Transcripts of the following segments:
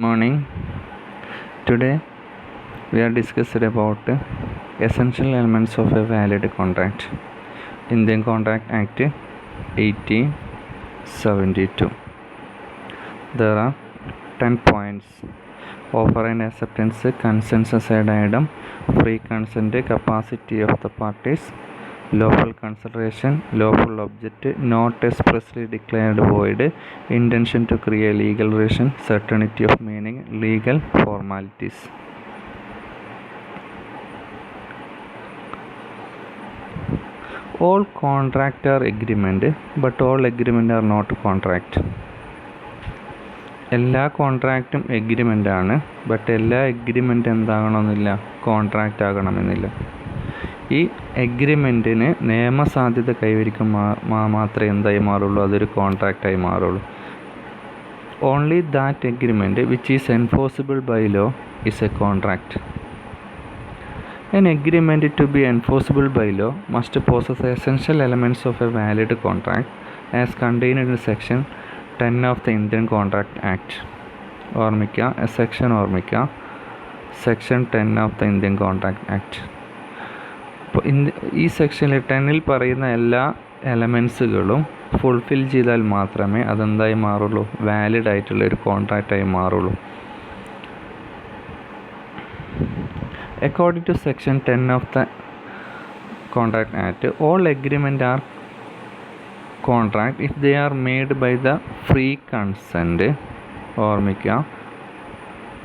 Morning. Today we are discussing about essential elements of a valid contract. Indian Contract Act 1872. There are 10 points: offer and acceptance, consensus ad idem, free consent, capacity of the parties, lawful consideration, lawful object, not expressly declared void, intention to create legal relation, certainty of meaning, legal formalities. All contract are agreement, but all agreement are not contract. എല്ലാ കോൺട്രാക്റ്റും agreement ആണ്, but എല്ലാ agreement എന്താകണമെന്നില്ല, contract ആകണമെന്നില്ല. ഈ എഗ്രിമെൻറ്റിന് നിയമസാധ്യത കൈവരിക്കുമ്പോൾ മാത്രമേ എന്തായി മാറുള്ളൂ, അതൊരു കോൺട്രാക്റ്റായി മാറുള്ളൂ. Only that agreement which is enforceable by law is a contract. An agreement to be enforceable by law must possess essential elements of a valid contract as contained in section 10 of the Indian Contract Act. ഓർമ്മിക്കുക, section 10 of the Indian contract act. അപ്പോൾ ഈ സെക്ഷനിൽ 10ൽ പറയുന്ന എല്ലാ എലമെൻസുകളും fulfil ചെയ്താൽ മാത്രമേ അതെന്തായി മാറുള്ളൂ, valid ആയിട്ടുള്ള ഒരു കോൺട്രാക്റ്റായി മാറുള്ളൂ. According to section 10 of the Contract Act, all agreements are contract if they are made by the free consent, ഓർമ്മിക്കുക,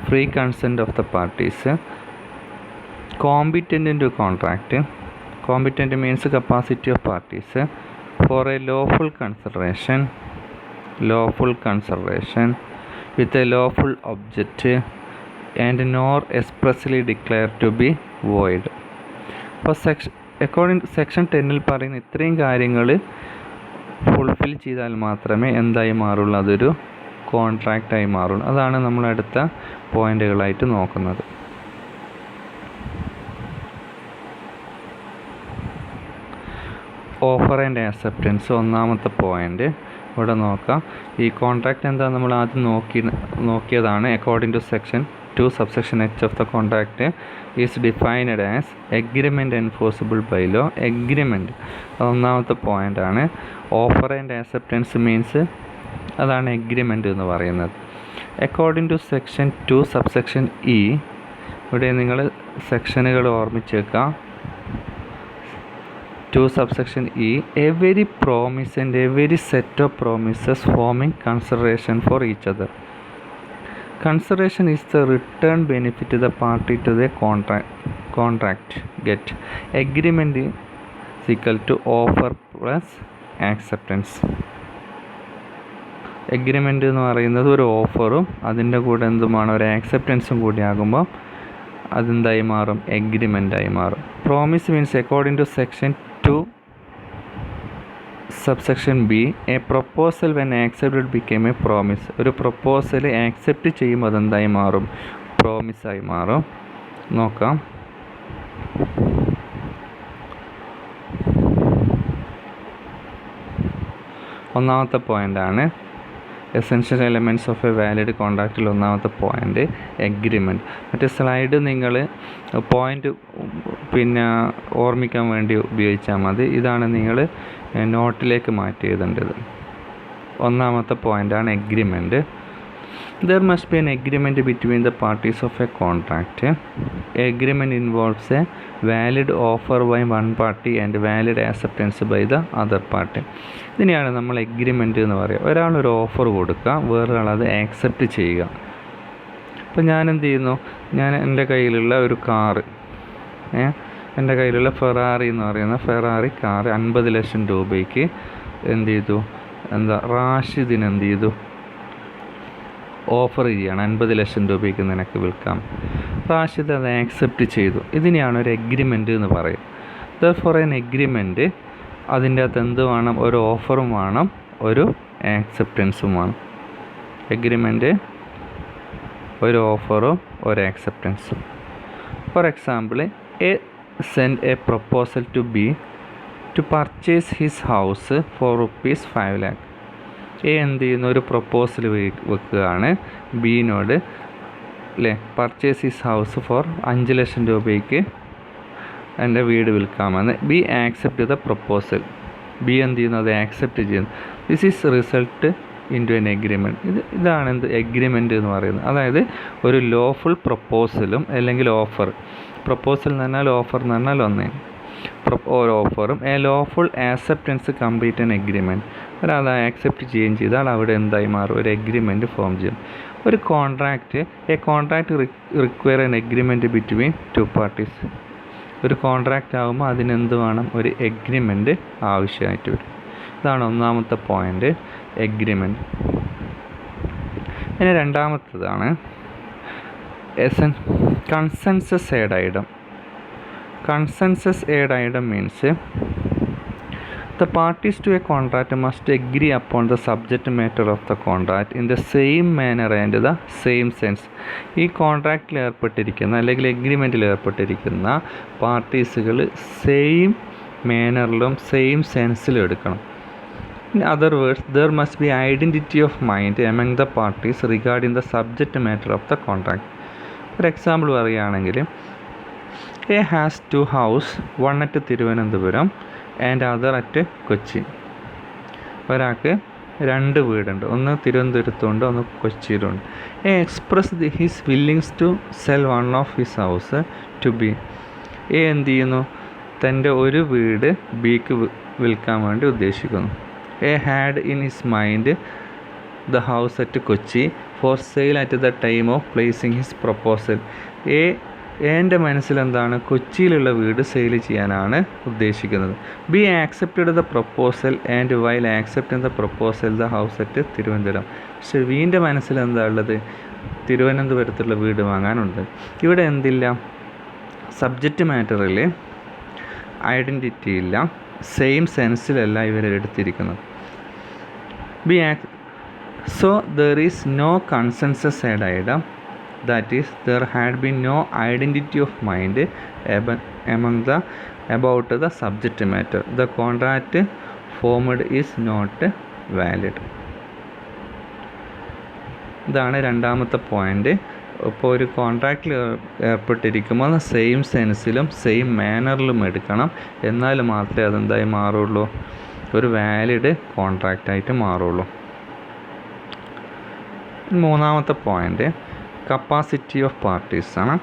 free consent of the parties, competent into contract. Competent means capacity of parties for a lawful consideration with a lawful object and nor expressly declared to be void. അപ്പോൾ according to section 10ൽ പറയുന്ന ഇത്രയും കാര്യങ്ങൾ fulfil ചെയ്താൽ മാത്രമേ എന്തായി മാറുള്ളൂ, അതൊരു കോൺട്രാക്റ്റായി മാറുള്ളൂ. അതാണ് നമ്മൾ അടുത്ത പോയിന്റുകളായിട്ട് നോക്കുന്നത്. ഓഫർ ആൻഡ് ആക്സെപ്റ്റൻസ് ഒന്നാമത്തെ പോയിന്റ് ഇവിടെ നോക്കാം. ഈ കോൺട്രാക്റ്റ് എന്താ നമ്മൾ ആദ്യം നോക്കിയതാണ്. According to section 2 subsection H of the contract is defined as agreement enforceable by law. Agreement ഒന്നാമത്തെ പോയിന്റ് ആണ്. ഓഫർ ആൻഡ് ആക്സെപ്റ്റൻസ് മീൻസ് അതാണ് എഗ്രിമെൻ്റ് എന്ന് പറയുന്നത്. According to section 2 subsection E, ഇവിടെ നിങ്ങൾ സെക്ഷനുകൾ ഓർമ്മിച്ചേക്കാം. 2 subsection E, every promise and every set of promises forming consideration for each other. Consideration is the return benefit to the party to the contract get. Agreement is equal to offer plus acceptance. Agreement എന്ന് പറയുന്നത് ഒരു ഓഫറും അതിൻ്റെ കൂടെ എന്തുമാണ്, ഒരു ആക്സെപ്റ്റൻസും കൂടി ആകുമ്പോൾ അതെന്തായി മാറും, എഗ്രിമെൻ്റായി മാറും. Promise means according to section 2 subsection B, a proposal when accepted became a promise. ഒരു പ്രൊപ്പോസൽ ആക്സെപ്റ്റ് ചെയ്യുമ്പോൾ അതെന്തായി മാറും, പ്രോമിസായി മാറും. നോക്കാം. ഒന്നാമത്തെ പോയിൻ്റാണ് essential elements of a valid കോൺട്രാക്റ്റിൽ ഒന്നാമത്തെ പോയിൻ്റ് എഗ്രിമെൻറ്റ്. മറ്റേ സ്ലൈഡ് നിങ്ങൾ പോയിൻ്റ് ഓർമ്മിക്കാൻ വേണ്ടി ഉപയോഗിച്ചാൽ മതി. ഇതാണ് നിങ്ങൾ നോട്ടിലേക്ക് മാറ്റി എഴുതേണ്ടത്. ഒന്നാമത്തെ പോയിൻ്റാണ് agreement. There must be an agreement between the parties of a contract. Agreement involves a valid offer by one party and valid acceptance by the other party. ഇതിനെയാണ് നമ്മൾ എഗ്രിമെൻറ്റ് എന്ന് പറയുക. ഒരാളൊരു ഓഫർ കൊടുക്കുക, വേറൊരാൾ അത് ആക്സെപ്റ്റ് ചെയ്യുക. അപ്പോൾ ഞാൻ എന്ത് ചെയ്യുന്നു, ഞാൻ എൻ്റെ കയ്യിലുള്ള ഒരു കാറ്, എൻ്റെ കയ്യിലുള്ള ഫെറാറി എന്ന് പറയുന്ന ഫെറാറി കാർ 50 ലക്ഷം രൂപയ്ക്ക് എന്ത് ചെയ്തു, റാഷിദിന് എന്ത് ചെയ്തു, ഓഫർ ചെയ്യാണ്. 50 ലക്ഷം രൂപയ്ക്ക് നിനക്ക് വിൽക്കാം. റാഷിദ് അത് ആക്സെപ്റ്റ് ചെയ്തു. ഇതിനെയാണ് ഒരു എഗ്രിമെൻ്റ് എന്ന് പറയും. ദർഫോർ എൻ എഗ്രിമെൻറ്റ്, അതിൻ്റെ അകത്ത് എന്ത് വേണം, ഒരു ഓഫറും വേണം, ഒരു ആക്സെപ്റ്റൻസും വേണം. എഗ്രിമെൻറ്റ്, ഒരു ഓഫറും ഒരു ആക്സെപ്റ്റൻസും. For example, a send a proposal to B to purchase his house for ₹5 lakh. എ എന്ത് ചെയ്യുന്നു, ഒരു പ്രൊപ്പോസൽ വെക്കുകയാണ് ബീനോട് അല്ലേ, പർച്ചേസ് ഹിസ് ഹൗസ് ഫോർ 5 ലക്ഷം രൂപയ്ക്ക് എൻ്റെ വീട് വിൽക്കാമെന്ന്. B accept the proposal. B എന്ത് ചെയ്യുന്നു, അത് ആക്സെപ്റ്റ് ചെയ്യുന്നു. This is result in to an agreement. ഇതാണ് എന്ത് എഗ്രിമെൻ്റ് എന്ന് പറയുന്നത്. അതായത് ഒരു ലോഫുൾ പ്രപ്പോസലും അല്ലെങ്കിൽ ഓഫർ. പ്രപ്പോസൽ എന്ന് പറഞ്ഞാൽ ഓഫർ എന്ന് പറഞ്ഞാൽ ഒന്നേ, ഒരു ഓഫറും A lawful acceptance complete an agreement. ഒരാൾ ആക്സെപ്റ്റ് ചെയ്യുകയും ചെയ്താൽ അവിടെ എന്തായി മാറും, ഒരു എഗ്രിമെൻറ്റ് ഫോം ചെയ്യും. ഒരു contract, A contract require N agreement between 2 parties. ഒരു കോൺട്രാക്റ്റ് ആകുമ്പോൾ അതിനെന്ത് വേണം, ഒരു എഗ്രിമെൻറ്റ് ആവശ്യമായിട്ട് വരും. ഇതാണ് ഒന്നാമത്തെ പോയിൻ്റ്, എഗ്രിമെൻറ്റ്. ഇനി രണ്ടാമത്തതാണ് consensus ad idem. Consensus aid item means the parties to a contract must agree upon the subject matter of the contract in the same manner and the same sense. ഈ കോൺട്രാക്റ്റിൽ ഏർപ്പെട്ടിരിക്കുന്ന അല്ലെങ്കിൽ എഗ്രിമെൻറ്റിൽ ഏർപ്പെട്ടിരിക്കുന്ന പാർട്ടീസുകൾ same മാനറിലും same സെൻസിലും എടുക്കണം. In other words, there must be identity of mind among the parties regarding the subject matter of the contract. ഒരു example പറയുകയാണെങ്കിൽ, A has 2 houses, one at Thiruvananthapuram and other at Kochi. ഒരാൾക്ക് 2 വീടുണ്ട്, ഒന്ന് തിരുവനന്തപുരത്തുണ്ട്, ഒന്ന് കൊച്ചിയിലുണ്ട്. A expressed his willings to sell one of his house to B. A എന്ത് ചെയ്യുന്നു, തൻ്റെ ഒരു വീട് ബിക്ക് വിൽക്കാൻ വേണ്ടി ഉദ്ദേശിക്കുന്നു. A had in his mind the house at Kochi for sale at the time of placing his proposal. എൻ്റെ മനസ്സിൽ എന്താണ്, കൊച്ചിയിലുള്ള വീട് സെയിൽ ചെയ്യാനാണ് ഉദ്ദേശിക്കുന്നത്. B accepted the proposal and while accepting the proposal the house at Thiruvananthapuram. പക്ഷേ ബീൻ്റെ മനസ്സിൽ എന്താ ഉള്ളത്, തിരുവനന്തപുരത്തുള്ള വീട് വാങ്ങാനുണ്ട്. ഇവിടെ എന്തില്ല, സബ്ജക്റ്റ് മാറ്ററിൽ ഐഡൻറ്റിറ്റി ഇല്ല, സെയിം സെൻസിലല്ല ഇവരെടുത്തിരിക്കുന്നത്. So there is no consensus ad idem. That is, there had been no identity of mind about the subject matter. The contract formed is not valid. ഇതാണ് രണ്ടാമത്തെ പോയിൻ്റ്. ഇപ്പോൾ ഒരു കോൺട്രാക്റ്റിൽ ഏർപ്പെട്ടിരിക്കുമ്പോൾ സെയിം സെൻസിലും സെയിം മാനറിലും എടുക്കണം, എന്നാൽ മാത്രമേ അതെന്തായി മാറുള്ളൂ, ഒരു വാലിഡ് കോൺട്രാക്റ്റായിട്ട് മാറുള്ളൂ. മൂന്നാമത്തെ പോയിൻ്റ് capacity of parties ആണ്.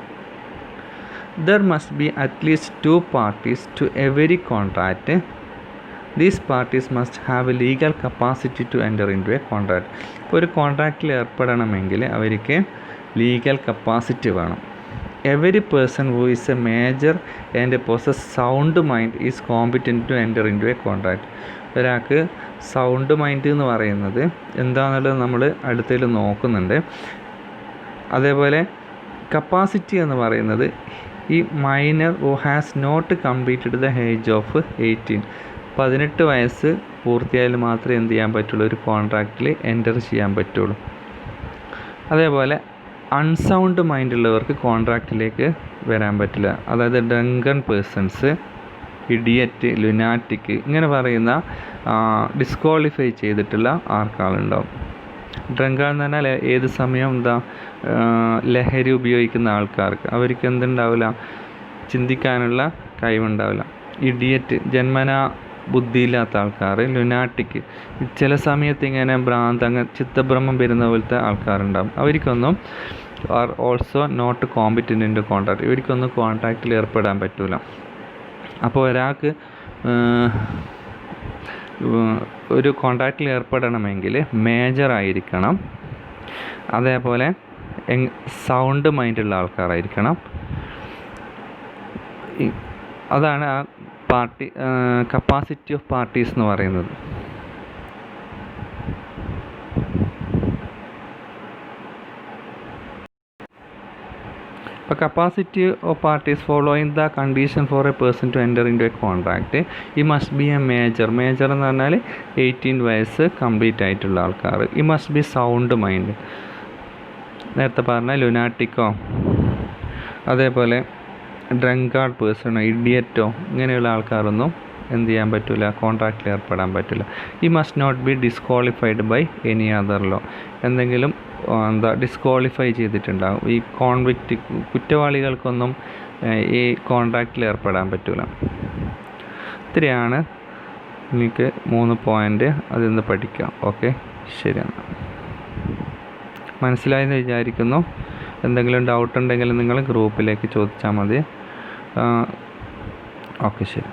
There must be at least 2 parties to every contract. These parties must have a legal capacity to enter into a contract. ഇപ്പോൾ ഒരു കോൺട്രാക്റ്റിൽ ഏർപ്പെടണമെങ്കിൽ അവർക്ക് ലീഗൽ കപ്പാസിറ്റി വേണം. Every person who is a major and possess sound mind is competent to enter into a contract. ഒരാൾക്ക് sound mind എന്ന് പറയുന്നത് എന്താണെന്നുള്ളത് നമ്മൾ അടുത്തതിൽ നോക്കുന്നുണ്ട്. അതേപോലെ കപ്പാസിറ്റി എന്ന് പറയുന്നത് ഈ minor who has not completed the age of 18. 18 വയസ്സ് പൂർത്തിയായാൽ മാത്രമേ എന്ത് ചെയ്യാൻ പറ്റുള്ളൂ, ഒരു കോൺട്രാക്റ്റിൽ എൻ്റർ ചെയ്യാൻ പറ്റുള്ളൂ. അതേപോലെ അൺസൗണ്ട് മൈൻഡുള്ളവർക്ക് കോൺട്രാക്റ്റിലേക്ക് വരാൻ പറ്റില്ല. അതായത് ഡ്രങ്കൺ പേഴ്സൺസ്, ഇഡിയറ്റ്, ലുനാറ്റിക് ഇങ്ങനെ പറയുന്ന ഡിസ്ക്വാളിഫൈ ചെയ്തിട്ടുള്ള ആൾക്കാരുണ്ടാവും. ഡ്രങ്കാന്ന് പറഞ്ഞാൽ ഏത് സമയം ലഹരി ഉപയോഗിക്കുന്ന ആൾക്കാർക്ക് അവർക്ക് എന്തുണ്ടാവില്ല, ചിന്തിക്കാനുള്ള കഴിവുണ്ടാവില്ല. ഇഡിയറ്റ്, ജന്മനാ ബുദ്ധിയില്ലാത്ത ആൾക്കാർ. ലുനാറ്റിക്, ചില സമയത്ത് ഇങ്ങനെ ഭ്രാന്ത്, അങ്ങനെ ചിത്തഭ്രമം വരുന്ന പോലത്തെ ആൾക്കാരുണ്ടാകും. അവർക്കൊന്നും are also not competent into contract. ഇവർക്കൊന്നും കോൺട്രാക്റ്റിൽ ഏർപ്പെടാൻ പറ്റില്ല. അപ്പോൾ ഒരാൾക്ക് ഒരു കോൺട്രാക്റ്റിൽ ഏർപ്പെടണമെങ്കിൽ മേജർ ആയിരിക്കണം, അതേപോലെ സൗണ്ട് മൈൻഡുള്ള ആൾക്കാരായിരിക്കണം. അതാണ് ആ പാർട്ടി കപ്പാസിറ്റി ഓഫ് പാർട്ടീസ് എന്ന് പറയുന്നത്. അപ്പോൾ capacity of parties following the condition for a person to enter into a contract, ഈ മസ്റ്റ് ബി എ മേജർ എന്ന് പറഞ്ഞാൽ 18 വയസ്സ് കംപ്ലീറ്റ് ആയിട്ടുള്ള ആൾക്കാർ. ഈ മസ്റ്റ് ബി സൗണ്ട് മൈൻഡ്, നേരത്തെ പറഞ്ഞ ലുനാറ്റിക്കോ അതേപോലെ ഡ്രങ്കാർഡ് പേഴ്സണോ ഇഡിയറ്റോ ഇങ്ങനെയുള്ള ആൾക്കാരൊന്നും എന്ത് ചെയ്യാൻ പറ്റില്ല, കോൺട്രാക്റ്റിൽ ഏർപ്പെടാൻ പറ്റില്ല. ഈ must not be disqualified by any other law. എന്തെങ്കിലും ഡിസ്ക്വാളിഫൈ ചെയ്തിട്ടുണ്ടാകും. ഈ കുറ്റവാളികൾക്കൊന്നും ഈ കോൺട്രാക്റ്റിൽ ഏർപ്പെടാൻ പറ്റില്ല. ഇത്രയാണ് നിങ്ങൾക്ക് 3 പോയിൻ്റ് അതിൽ നിന്ന് പഠിക്കാം. ഓക്കെ, ശരിയാണ്. മനസ്സിലായെന്ന് വിചാരിക്കുന്നു. എന്തെങ്കിലും ഡൗട്ട് ഉണ്ടെങ്കിൽ നിങ്ങൾ ഗ്രൂപ്പിലേക്ക് ചോദിച്ചാൽ മതി. ഓക്കെ, ശരി.